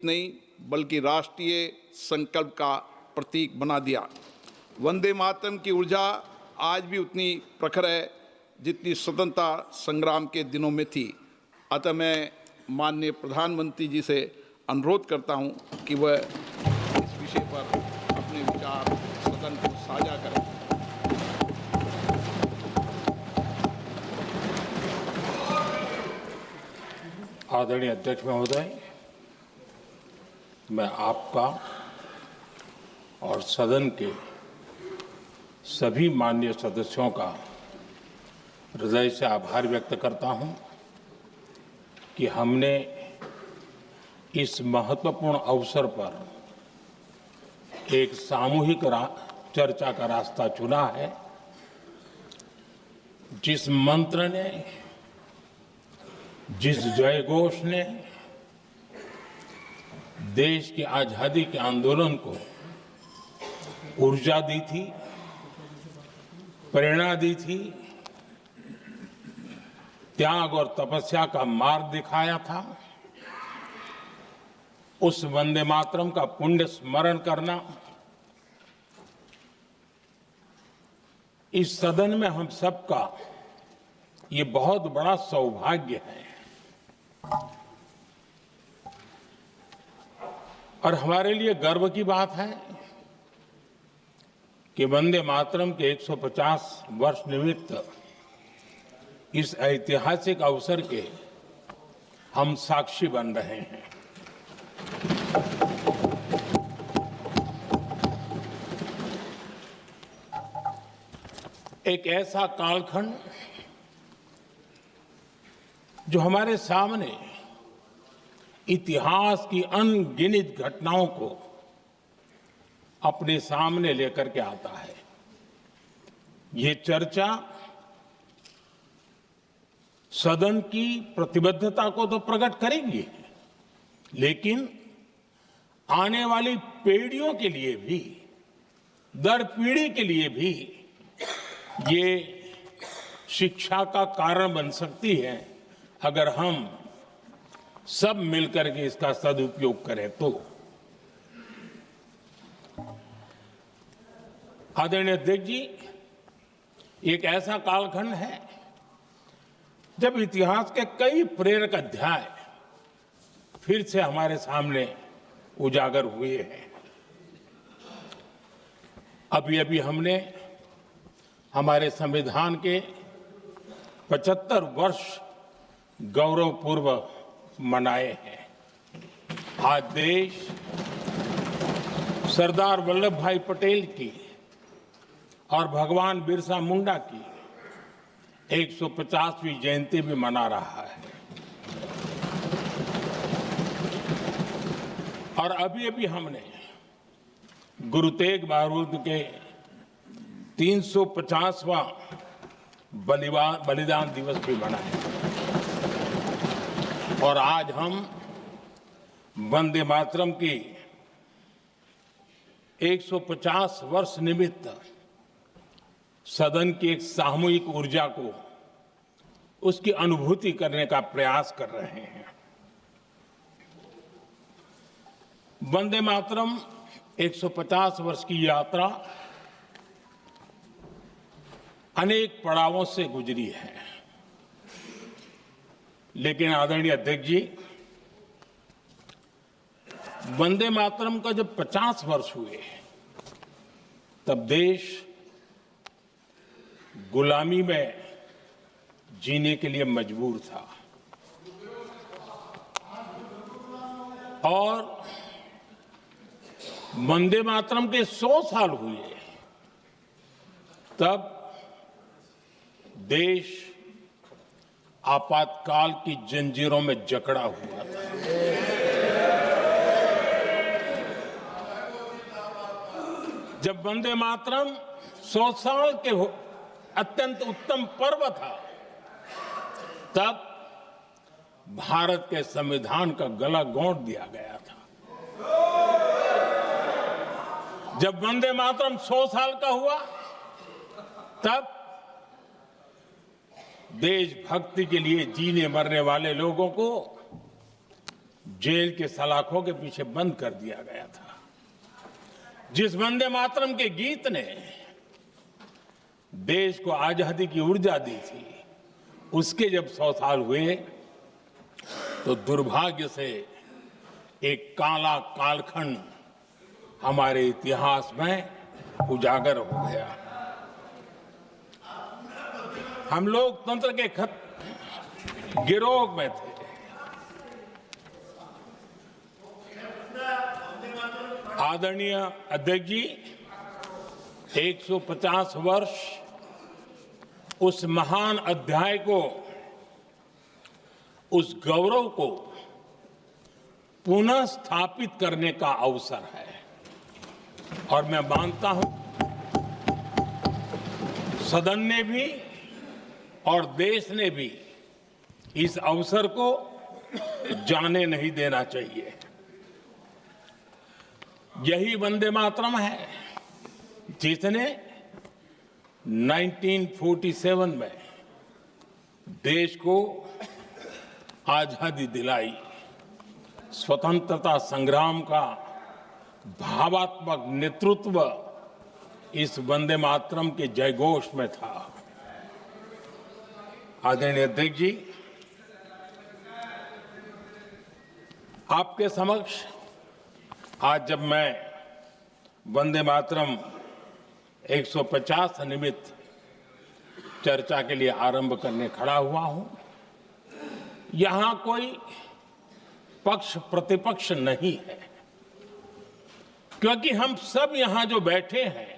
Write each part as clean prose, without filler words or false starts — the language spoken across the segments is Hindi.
नहीं बल्कि राष्ट्रीय संकल्प का प्रतीक बना दिया। वंदे मातरम की ऊर्जा आज भी उतनी प्रखर है जितनी स्वतंत्रता संग्राम के दिनों में थी। अतः मैं माननीय प्रधानमंत्री जी से अनुरोध करता हूं कि वह इस विषय पर अपने विचार सदन को साझा करें। आदरणीय अध्यक्ष महोदय, मैं आपका और सदन के सभी माननीय सदस्यों का हृदय से आभार व्यक्त करता हूं कि हमने इस महत्वपूर्ण अवसर पर एक सामूहिक चर्चा का रास्ता चुना है। जिस मंत्र ने, जिस जयघोष ने देश की आजादी के आंदोलन को ऊर्जा दी थी, प्रेरणा दी थी, त्याग और तपस्या का मार्ग दिखाया था, उस वंदे मातरम का पुण्य स्मरण करना इस सदन में हम सबका ये बहुत बड़ा सौभाग्य है। और हमारे लिए गर्व की बात है कि वंदे मातरम के 150 वर्ष निमित्त इस ऐतिहासिक अवसर के हम साक्षी बन रहे हैं। एक ऐसा कालखंड जो हमारे सामने इतिहास की अनगिनत घटनाओं को अपने सामने लेकर के आता है। ये चर्चा सदन की प्रतिबद्धता को तो प्रकट करेगी, लेकिन आने वाली पीढ़ियों के लिए भी, दर पीढ़ी के लिए भी ये शिक्षा का कारण बन सकती है अगर हम सब मिलकर के इसका सदुपयोग करें तो। आदरणीय अध्यक्ष जी, एक ऐसा कालखंड है जब इतिहास के कई प्रेरक अध्याय फिर से हमारे सामने उजागर हुए हैं। अभी अभी हमने हमारे संविधान के 75 वर्ष गौरवपूर्व मनाए हैं। आज देश सरदार वल्लभ भाई पटेल की और भगवान बिरसा मुंडा की 150वीं जयंती भी मना रहा है। और अभी अभी हमने गुरु तेग बहादुर के 350वां बलिदान दिवस भी मनाया। और आज हम वंदे मातरम की 150 वर्ष निमित्त सदन की एक सामूहिक ऊर्जा को, उसकी अनुभूति करने का प्रयास कर रहे हैं। वंदे मातरम 150 वर्ष की यात्रा अनेक पड़ावों से गुजरी है, लेकिन आदरणीय अध्यक्ष जी, वंदे मातरम का जब 50 वर्ष हुए तब देश गुलामी में जीने के लिए मजबूर था। और वंदे मातरम के 100 साल हुए तब देश आपातकाल की जंजीरों में जकड़ा हुआ था। जब वंदे मातरम 100 साल के अत्यंत उत्तम पर्व था, तब भारत के संविधान का गला घोंट दिया गया था। जब वंदे मातरम 100 साल का हुआ, तब देशभक्ति के लिए जीने मरने वाले लोगों को जेल के सलाखों के पीछे बंद कर दिया गया था। जिस वंदे मातरम के गीत ने देश को आजादी की ऊर्जा दी थी, उसके जब 100 साल हुए तो दुर्भाग्य से एक काला कालखंड हमारे इतिहास में उजागर हो गया। हम लोकतंत्र के गिरोह में थे। आदरणीय अध्यक्ष जी, 150 वर्ष उस महान अध्याय को, उस गौरव को पुनः स्थापित करने का अवसर है और मैं मानता हूं सदन ने भी और देश ने भी इस अवसर को जाने नहीं देना चाहिए। यही वंदे मातरम है जिसने 1947 में देश को आजादी दिलाई। स्वतंत्रता संग्राम का भावात्मक नेतृत्व इस वंदे मातरम के जयघोष में था। आदरणीय अध्यक्ष जी, आपके समक्ष आज जब मैं वंदे मातरम 150 निमित्त चर्चा के लिए आरंभ करने खड़ा हुआ हूं, यहां कोई पक्ष प्रतिपक्ष नहीं है, क्योंकि हम सब यहां जो बैठे हैं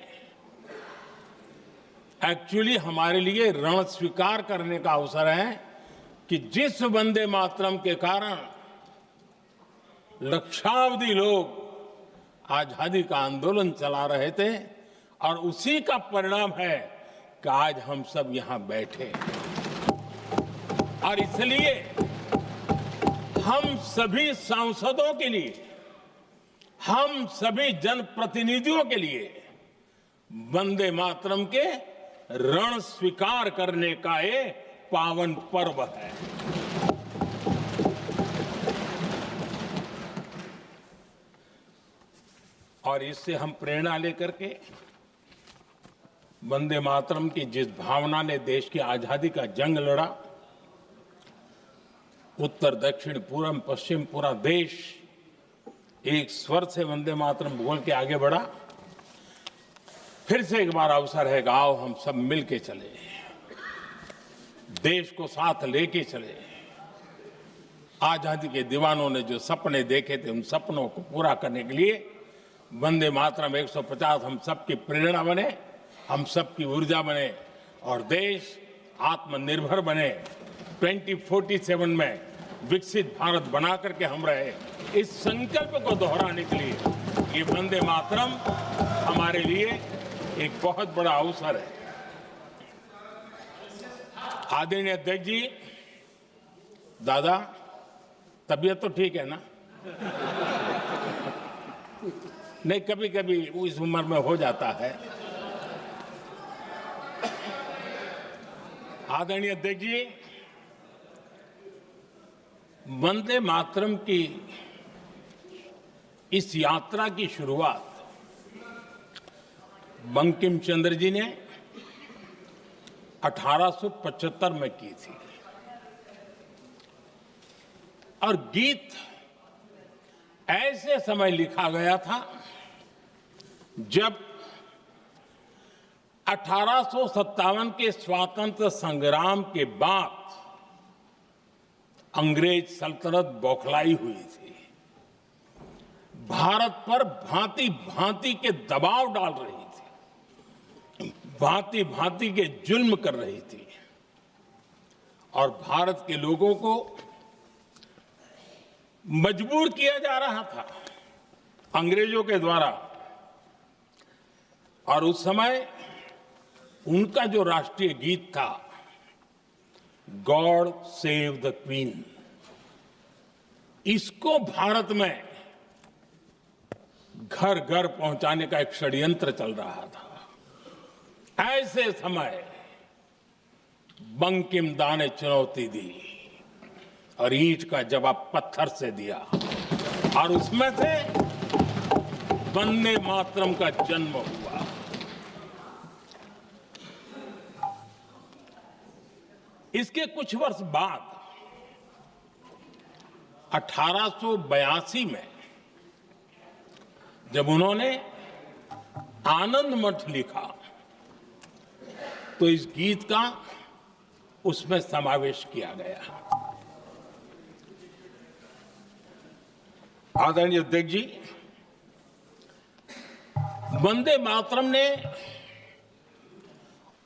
एक्चुअली हमारे लिए रण स्वीकार करने का अवसर है कि जिस वंदे मातरम के कारण लक्षावधि लोग आजादी का आंदोलन चला रहे थे और उसी का परिणाम है कि आज हम सब यहां बैठे हैं। और इसलिए हम सभी सांसदों के लिए, हम सभी जनप्रतिनिधियों के लिए वंदे मातरम के रण स्वीकार करने का ये पावन पर्व है। और इससे हम प्रेरणा लेकर के वंदे मातरम की जिस भावना ने देश की आजादी का जंग लड़ा, उत्तर दक्षिण पूर्व पश्चिम पूरा देश एक स्वर से वंदे मातरम बोल के आगे बढ़ा। फिर से एक बार अवसर है कि आओ हम सब मिल के चले, देश को साथ लेके चले। आजादी के दीवानों ने जो सपने देखे थे, उन सपनों को पूरा करने के लिए वंदे मातरम 150 हम सबकी प्रेरणा बने, हम सबकी ऊर्जा बने और देश आत्मनिर्भर बने। 2047 में विकसित भारत बना करके हम रहे, इस संकल्प को दोहराने के लिए ये वंदे मातरम हमारे लिए एक बहुत बड़ा अवसर है। आदरणीय अध्यक्ष जी, दादा तबीयत तो ठीक है ना? नहीं, कभी कभी इस उम्र में हो जाता है। आदरणीय अध्यक्ष जी, वंदे मातरम की इस यात्रा की शुरुआत बंकिम चंद्र जी ने 1875 में की थी और गीत ऐसे समय लिखा गया था जब 1857 के स्वातंत्र संग्राम के बाद अंग्रेज सल्तनत बौखलाई हुई थी, भारत पर भांति भांति के दबाव डाल रही थी, भांति भांति के जुल्म कर रही थी और भारत के लोगों को मजबूर किया जा रहा था अंग्रेजों के द्वारा। और उस समय उनका जो राष्ट्रीय गीत था, गॉड सेव द क्वीन, इसको भारत में घर घर पहुंचाने का एक षड्यंत्र चल रहा था। ऐसे समय बंकिम दा ने चुनौती दी और ईंट का जवाब पत्थर से दिया और उसमें से वंदे मातरम का जन्म हुआ। इसके कुछ वर्ष बाद 1882 में जब उन्होंने आनंद मठ लिखा तो इस गीत का उसमें समावेश किया गया। आदरणीय अध्यक्ष जी, वंदे मातरम ने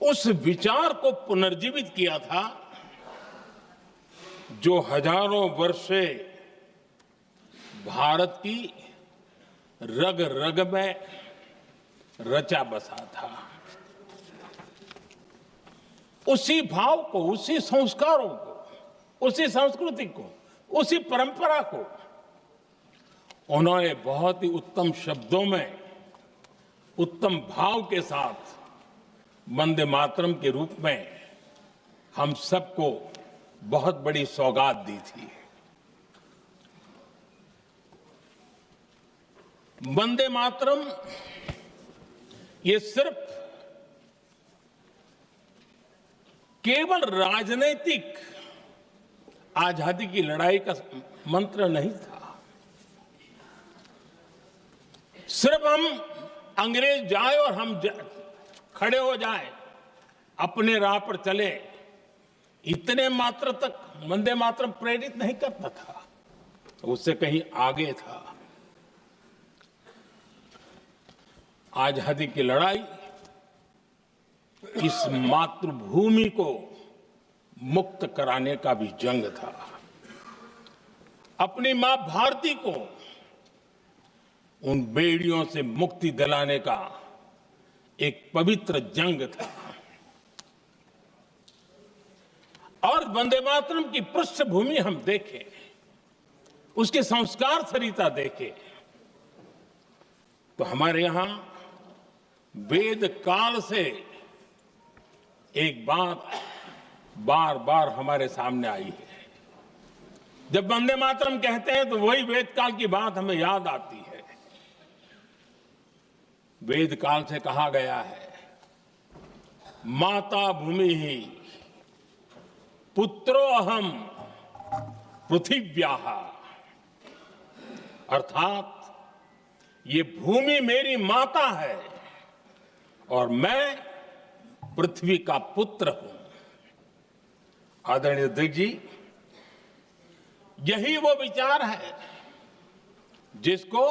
उस विचार को पुनर्जीवित किया था जो हजारों वर्ष से भारत की रग रग में रचा बसा था। उसी भाव को, उसी संस्कारों को, उसी संस्कृति को, उसी परंपरा को उन्होंने बहुत ही उत्तम शब्दों में, उत्तम भाव के साथ वंदे मातरम के रूप में हम सबको बहुत बड़ी सौगात दी थी। वंदे मातरम ये सिर्फ केवल राजनीतिक आजादी की लड़ाई का मंत्र नहीं था। सिर्फ हम अंग्रेज जाए और हम खड़े हो जाए, अपने राह पर चले, इतने मात्र तक वंदे मातरम प्रेरित नहीं करता था, उससे कहीं आगे था। आजादी की लड़ाई इस मातृभूमि को मुक्त कराने का भी जंग था। अपनी मां भारती को उन बेड़ियों से मुक्ति दिलाने का एक पवित्र जंग था। और वंदे मातरम की पृष्ठभूमि हम देखें, उसके संस्कार सरिता देखें, तो हमारे यहां वेद काल से एक बात बार बार हमारे सामने आई है। जब वंदे मातरम कहते हैं तो वही वेद काल की बात हमें याद आती है। वेद काल से कहा गया है, माता भूमि ही पुत्रो अहम पृथिव्याः, अर्थात ये भूमि मेरी माता है और मैं पृथ्वी का पुत्र हूं। आदरणीय अध्यक्ष जी, यही वो विचार है जिसको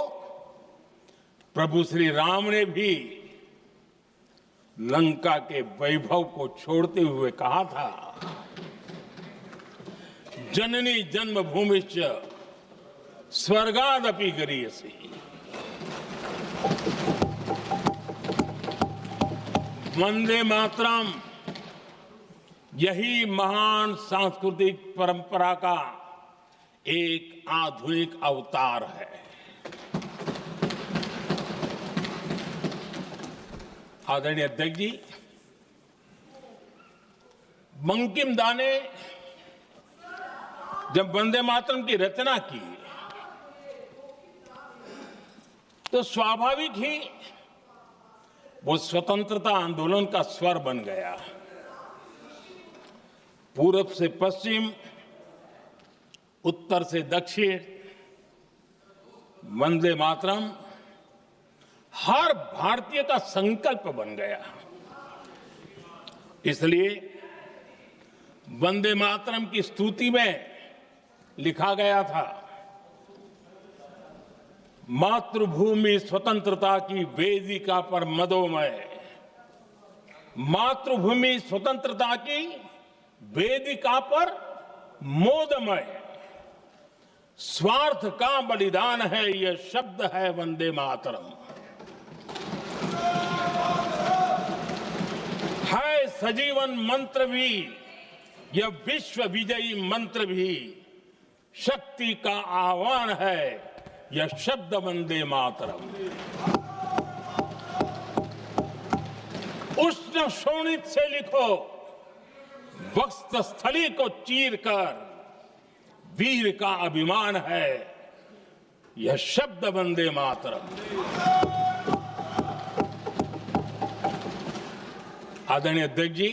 प्रभु श्री राम ने भी लंका के वैभव को छोड़ते हुए कहा था, जननी जन्मभूमिश्च स्वर्गादपि गरीयसी। वंदे मातरम यही महान सांस्कृतिक परंपरा का एक आधुनिक अवतार है। आदरणीय अध्यक्ष जी, बंकिम दा ने जब वंदे मातरम की रचना की तो स्वाभाविक ही वो स्वतंत्रता आंदोलन का स्वर बन गया। पूरब से पश्चिम, उत्तर से दक्षिण, वंदे मातरम हर भारतीय का संकल्प बन गया। इसलिए वंदे मातरम की स्तुति में लिखा गया था, मातृभूमि स्वतंत्रता की वेदिका पर मदोमय, मातृभूमि स्वतंत्रता की वेदिका पर मोदमय, स्वार्थ का बलिदान है यह शब्द है वंदे मातरम। है सजीवन मंत्र भी यह विश्व विजयी मंत्र भी, शक्ति का आह्वान है यह शब्द वंदे मातरम। उष्ण शोणित से लिखो, वक्ष स्थली को चीर कर वीर का अभिमान है यह शब्द वंदे मातरम। आदरणीय अध्यक्ष जी,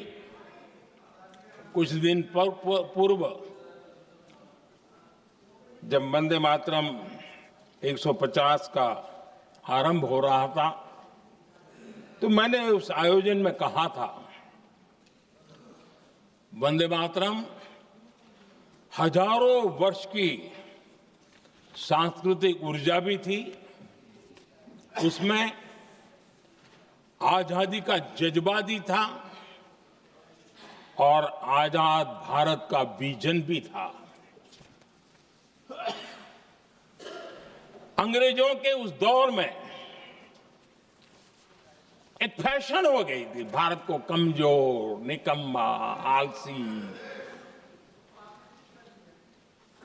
कुछ दिन पूर्व जब वंदे मातरम 150 का आरंभ हो रहा था तो मैंने उस आयोजन में कहा था, वंदे मातरम हजारों वर्ष की सांस्कृतिक ऊर्जा भी थी, उसमें आजादी का जज्बा भी था और आजाद भारत का विजन भी था। अंग्रेजों के उस दौर में एक फैशन हो गई थी भारत को कमजोर, निकम्मा, आलसी,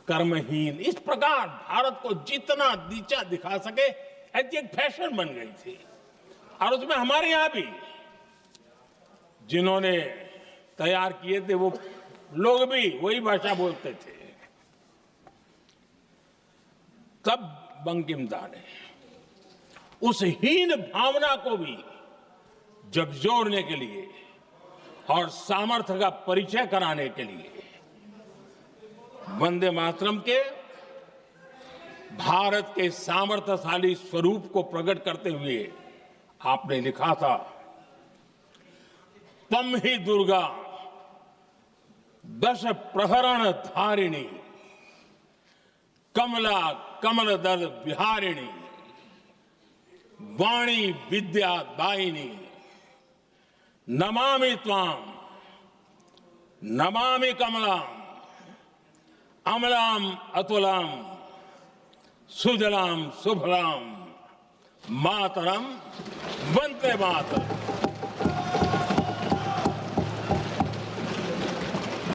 कर्महीन, इस प्रकार भारत को जितना नीचा दिखा सके ऐसी एक फैशन बन गई थी। और उसमें हमारे यहां भी जिन्होंने तैयार किए थे वो लोग भी वही भाषा बोलते थे। तब बंकिम दा ने उस हीन भावना को भी झकझोरने के लिए और सामर्थ्य का परिचय कराने के लिए वंदे मातरम के भारत के सामर्थ्यशाली स्वरूप को प्रकट करते हुए आपने लिखा था, तम ही दुर्गा दश प्रहरण धारिणी, कमला कमल दल विहारिणी, वाणी विद्या दायिनी, नमामि त्वाम नमामि कमलाम, अमलाम अतुलाम, सुजलाम सुफलाम, मातरम वंदे मातरम।